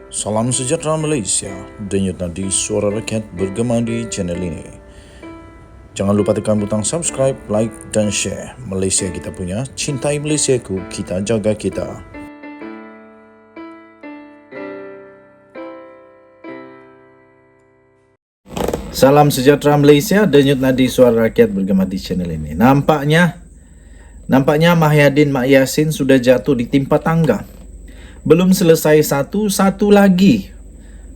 Salam sejahtera Malaysia, denyut nadi suara rakyat bergema di channel ini. Jangan lupa tekan butang subscribe, like dan share. Malaysia kita punya, cintai Malaysiaku, kita jaga kita. Salam sejahtera Malaysia, denyut nadi suara rakyat bergema di channel ini. Nampaknya Mahyadin Mak Yassin sudah jatuh di timpa tangga. Belum selesai satu lagi.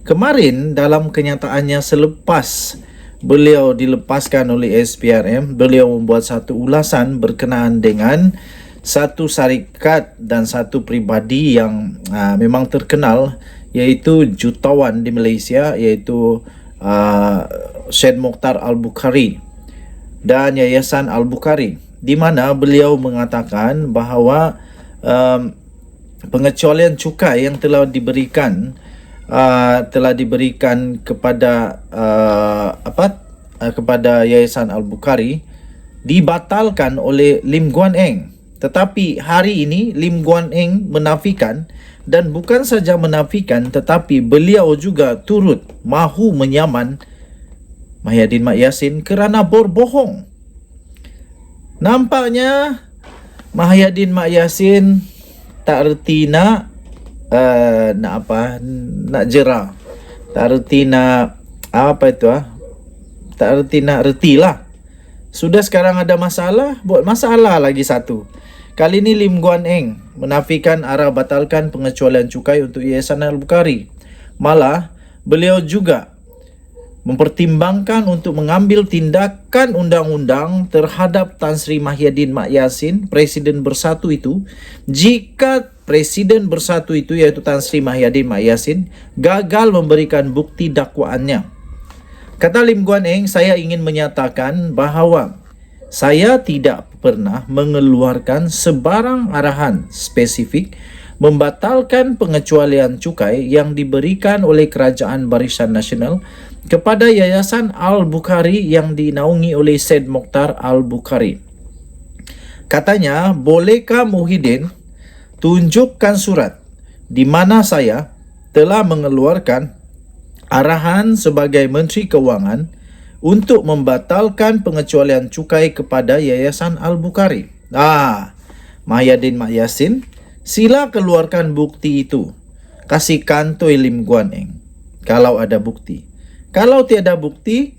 Kemarin dalam kenyataannya selepas beliau dilepaskan oleh SPRM, beliau membuat satu ulasan berkenaan dengan satu syarikat dan satu pribadi yang memang terkenal, iaitu jutawan di Malaysia, iaitu Syed Mokhtar Al-Bukhari dan Yayasan Al-Bukhari, di mana beliau mengatakan bahawa pengecualian cukai yang telah diberikan kepada kepada Yayasan Al-Bukhari dibatalkan oleh Lim Guan Eng. Tetapi hari ini Lim Guan Eng menafikan, dan bukan saja menafikan tetapi beliau juga turut mahu menyaman Mahyadin Mak Yassin kerana berbohong. Nampaknya Mahyadin Mak Yassin tak reti nak jerah. Tak reti nak tak reti nak retilah. Sudah sekarang ada masalah, buat masalah lagi satu. Kali ini Lim Guan Eng menafikan arah batalkan pengecualian cukai untuk Yayasan Al-Bukhari. Malah beliau juga mempertimbangkan untuk mengambil tindakan undang-undang terhadap Tan Sri Mahyadin Mak Yassin, Presiden Bersatu itu, jika Presiden Bersatu itu, iaitu Tan Sri Mahyadin Mak Yassin, gagal memberikan bukti dakwaannya. Kata Lim Guan Eng, saya ingin menyatakan bahawa saya tidak pernah mengeluarkan sebarang arahan spesifik membatalkan pengecualian cukai yang diberikan oleh Kerajaan Barisan Nasional kepada Yayasan Al-Bukhari yang dinaungi oleh Syed Mokhtar Al-Bukhari. Katanya, bolehkah Muhyiddin tunjukkan surat di mana saya telah mengeluarkan arahan sebagai Menteri Kewangan untuk membatalkan pengecualian cukai kepada Yayasan Al-Bukhari. Mahyadin Mak Yassin, sila keluarkan bukti itu. Kasih kantoi Lim Guan Eng kalau ada bukti. Kalau tiada bukti,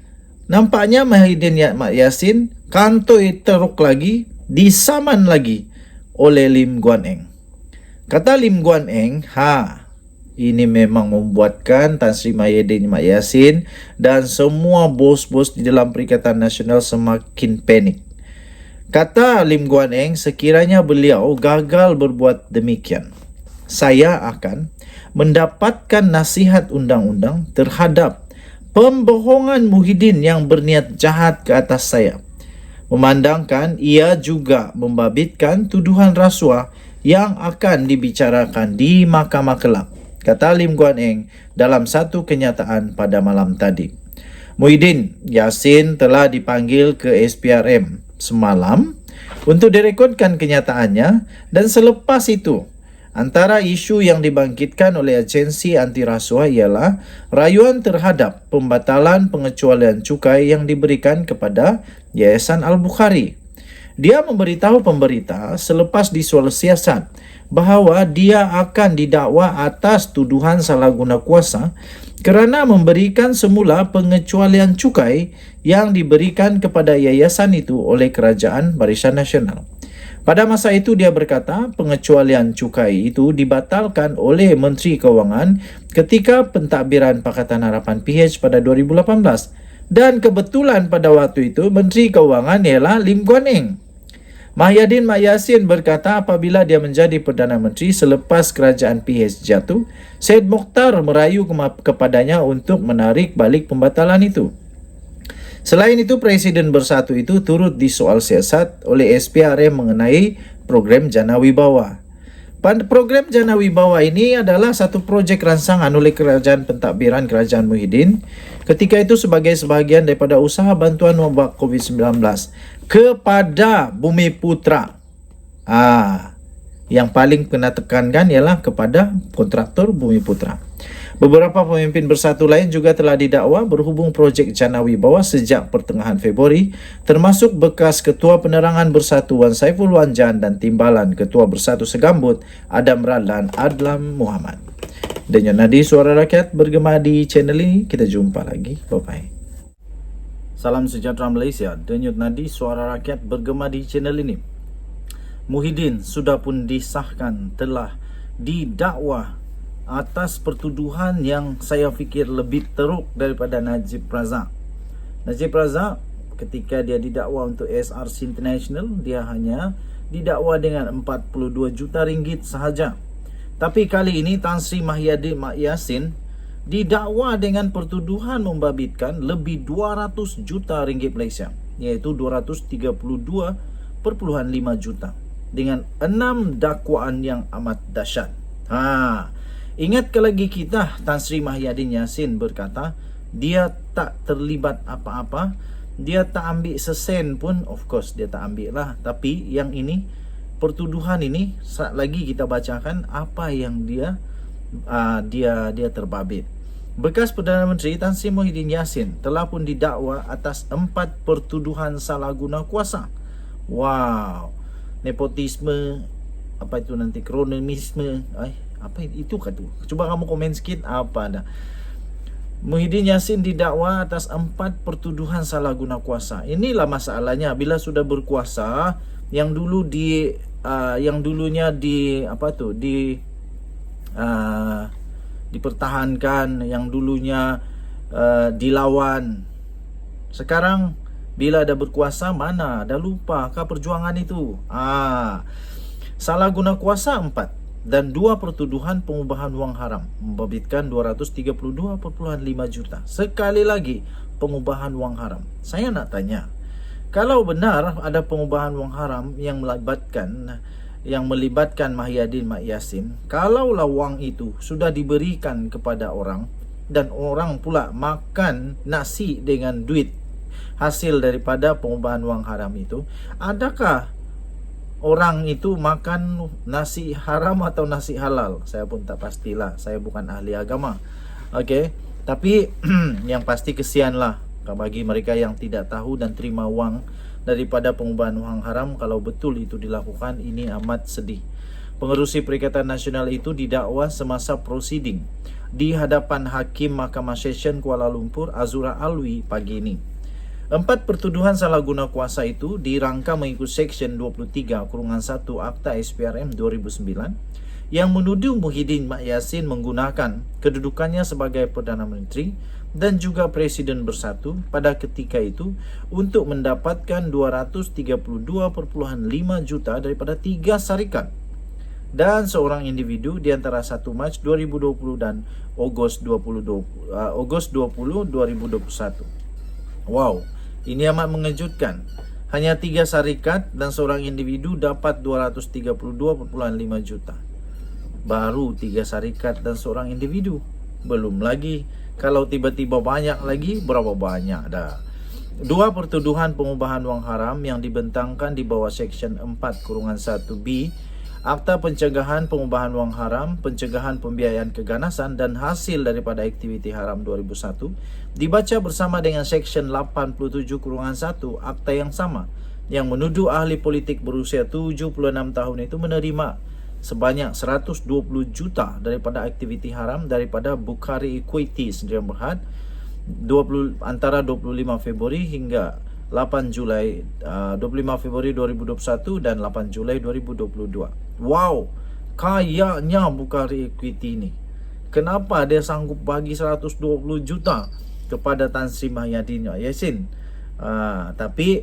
nampaknya Mahyadin Mak Yassin kantoi teruk lagi, disaman lagi oleh Lim Guan Eng. Kata Lim Guan Eng, ini memang membuatkan Tan Sri Mahyadin Mak Yassin dan semua bos-bos di dalam Perikatan Nasional semakin panik. Kata Lim Guan Eng, sekiranya beliau gagal berbuat demikian, saya akan mendapatkan nasihat undang-undang terhadap pembohongan Muhyiddin yang berniat jahat ke atas saya. Memandangkan ia juga membabitkan tuduhan rasuah yang akan dibicarakan di Mahkamah Kelab, kata Lim Guan Eng dalam satu kenyataan pada malam tadi. Muhyiddin Yassin telah dipanggil ke SPRM semalam untuk direkodkan kenyataannya, dan selepas itu antara isu yang dibangkitkan oleh agensi anti rasuah ialah rayuan terhadap pembatalan pengecualian cukai yang diberikan kepada Yayasan Al-Bukhari. Dia memberitahu pemberita selepas disual siasat bahawa dia akan didakwa atas tuduhan salah guna kuasa kerana memberikan semula pengecualian cukai yang diberikan kepada yayasan itu oleh Kerajaan Barisan Nasional. Pada masa itu dia berkata pengecualian cukai itu dibatalkan oleh Menteri Kewangan ketika pentadbiran Pakatan Harapan PH pada 2018. Dan kebetulan pada waktu itu Menteri Kewangan ialah Lim Guan Eng. Mahyadin Mak Yassin berkata apabila dia menjadi Perdana Menteri selepas kerajaan PH jatuh, Syed Mokhtar merayu kepadanya untuk menarik balik pembatalan itu. Selain itu, Presiden Bersatu itu turut disoal siasat oleh SPRM mengenai program Jana Wibawa. Program Jana Wibawa ini adalah satu projek rancangan oleh Kerajaan Pentadbiran Kerajaan Muhyiddin ketika itu sebagai sebahagian daripada usaha bantuan wabak COVID-19 kepada Bumiputra. Yang paling kena tekankan ialah kepada kontraktor Bumiputra. Beberapa pemimpin Bersatu lain juga telah didakwa berhubung projek Jana Wibawa sejak pertengahan Februari, termasuk bekas Ketua Penerangan Bersatu Wan Saiful Wanjan dan Timbalan Ketua Bersatu Segambut Adam Radlan Adlam Muhammad. Denyut nadi suara rakyat bergema di channel ini. Kita jumpa lagi. Bye-bye. Salam sejahtera Malaysia. Denyut nadi suara rakyat bergema di channel ini. Muhyiddin sudah pun disahkan telah didakwa atas pertuduhan yang saya fikir lebih teruk daripada Najib Razak. Najib Razak ketika dia didakwa untuk SRC International, dia hanya didakwa dengan 42 juta ringgit sahaja. Tapi kali ini Tan Sri Mahyadin Mak Yassin didakwa dengan pertuduhan membabitkan lebih 200 juta ringgit Malaysia, iaitu 232.5 juta dengan 6 dakwaan yang amat dahsyat. Ingat ke lagi kita, Tan Sri Mahyadin Yassin berkata dia tak terlibat apa-apa, dia tak ambil sesen pun. Of course dia tak ambil lah. Tapi yang ini, pertuduhan ini, saat lagi kita bacakan apa yang dia terbabit. Bekas Perdana Menteri Tan Sri Muhyiddin Yassin telah pun didakwa atas 4 pertuduhan salah guna kuasa. Wow, nepotisme, apa itu nanti, kronisme, apa itu kan tu? Cuba kamu komen sikit apa dah. Muhyiddin Yassin didakwa atas 4 pertuduhan salah guna kuasa. Inilah masalahnya bila sudah berkuasa, yang dulu yang dulunya dipertahankan, yang dulunya dilawan. Sekarang bila ada berkuasa, mana dah lupa kah perjuangan itu? Salah guna kuasa 4 dan 2 pertuduhan pengubahan wang haram membabitkan 232.5 juta. Sekali lagi, pengubahan wang haram. Saya nak tanya, kalau benar ada pengubahan wang haram yang melibatkan Mahyadin Mak Yassin, kalaulah wang itu sudah diberikan kepada orang dan orang pula makan nasi dengan duit hasil daripada pengubahan wang haram itu, adakah orang itu makan nasi haram atau nasi halal? Saya pun tak pastilah, saya bukan ahli agama. Okey, tapi yang pasti kesianlah bagi mereka yang tidak tahu dan terima wang daripada pengubahan wang haram. Kalau betul itu dilakukan, ini amat sedih. Pengerusi Perikatan Nasional itu didakwa semasa prosiding di hadapan Hakim Mahkamah Session Kuala Lumpur Azura Alwi pagi ini. 4 pertuduhan salah guna kuasa itu dirangka mengikut Seksyen 23/1 Akta SPRM 2009 yang menuduh Muhyiddin Mak Yassin menggunakan kedudukannya sebagai Perdana Menteri dan juga Presiden Bersatu pada ketika itu untuk mendapatkan 232.5 juta daripada 3 syarikat dan seorang individu di antara 1 Mac 2020 dan Ogos 2021. Wow, ini amat mengejutkan. Hanya 3 syarikat dan seorang individu dapat 232.5 juta. Baru 3 syarikat dan seorang individu. Belum lagi kalau tiba-tiba banyak lagi, berapa banyak dah. 2 pertuduhan pengubahan wang haram yang dibentangkan di bawah Seksyen 4/1B Akta Pencegahan Pengubahan Wang Haram, Pencegahan Pembiayaan Keganasan dan Hasil daripada Aktiviti Haram 2001 dibaca bersama dengan Seksyen 87/1 Akta yang sama yang menuduh ahli politik berusia 76 tahun itu menerima sebanyak 120 juta daripada aktiviti haram daripada Bukhari Equities Sdn Bhd antara 25 Februari hingga 8 Julai 25 Februari 2021 dan 8 Julai 2022. Wow, kayanya Bukhari Equity ini. Kenapa dia sanggup bagi 120 juta kepada Tan Sri Mahyadin Yassin? Tapi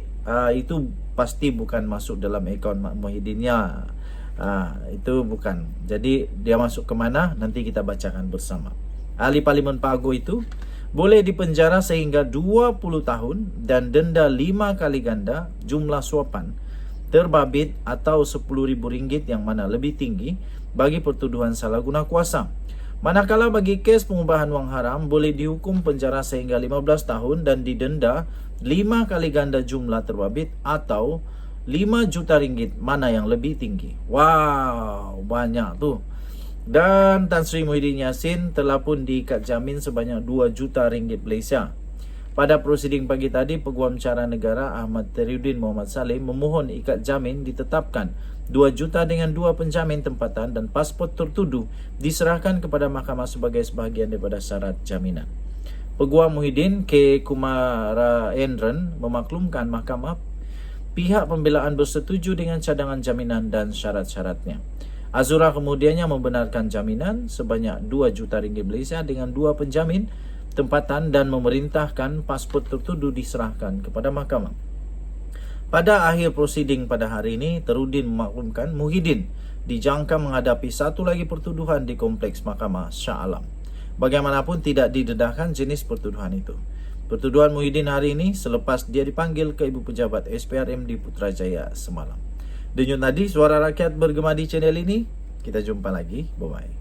itu pasti bukan masuk dalam akaun Muhyiddinnya. Itu bukan. Jadi dia masuk ke mana? Nanti kita bacakan bersama. Ahli Parlimen Pago itu boleh dipenjara sehingga 20 tahun dan denda 5 kali ganda jumlah suapan terbabit atau RM10,000 yang mana lebih tinggi bagi pertuduhan salah guna kuasa. Manakala bagi kes pengubahan wang haram boleh dihukum penjara sehingga 15 tahun dan didenda 5 kali ganda jumlah terbabit atau RM5 juta, mana yang lebih tinggi. Wow, banyak tuh. Dan Tan Sri Muhyiddin Yassin telah pun diikat jamin sebanyak 2 juta ringgit Malaysia. Pada prosiding pagi tadi, Peguam Cara Negara Ahmad Teriuddin Mohamad Saleh memohon ikat jamin ditetapkan 2 juta dengan 2 penjamin tempatan dan pasport tertuduh diserahkan kepada mahkamah sebagai sebahagian daripada syarat jaminan. Peguam Muhyiddin K. Kumaraendran memaklumkan mahkamah pihak pembelaan bersetuju dengan cadangan jaminan dan syarat-syaratnya. Azura kemudiannya membenarkan jaminan sebanyak 2 juta ringgit Malaysia dengan 2 penjamin tempatan dan memerintahkan pasport tertuduh diserahkan kepada mahkamah. Pada akhir prosiding pada hari ini, Teriuddin memaklumkan Muhyiddin dijangka menghadapi satu lagi pertuduhan di Kompleks Mahkamah Shah Alam. Bagaimanapun tidak didedahkan jenis pertuduhan itu. Pertuduhan Muhyiddin hari ini selepas dia dipanggil ke Ibu Pejabat SPRM di Putrajaya semalam. Denyut nadi suara rakyat bergema di channel ini. Kita jumpa lagi. Bye-bye.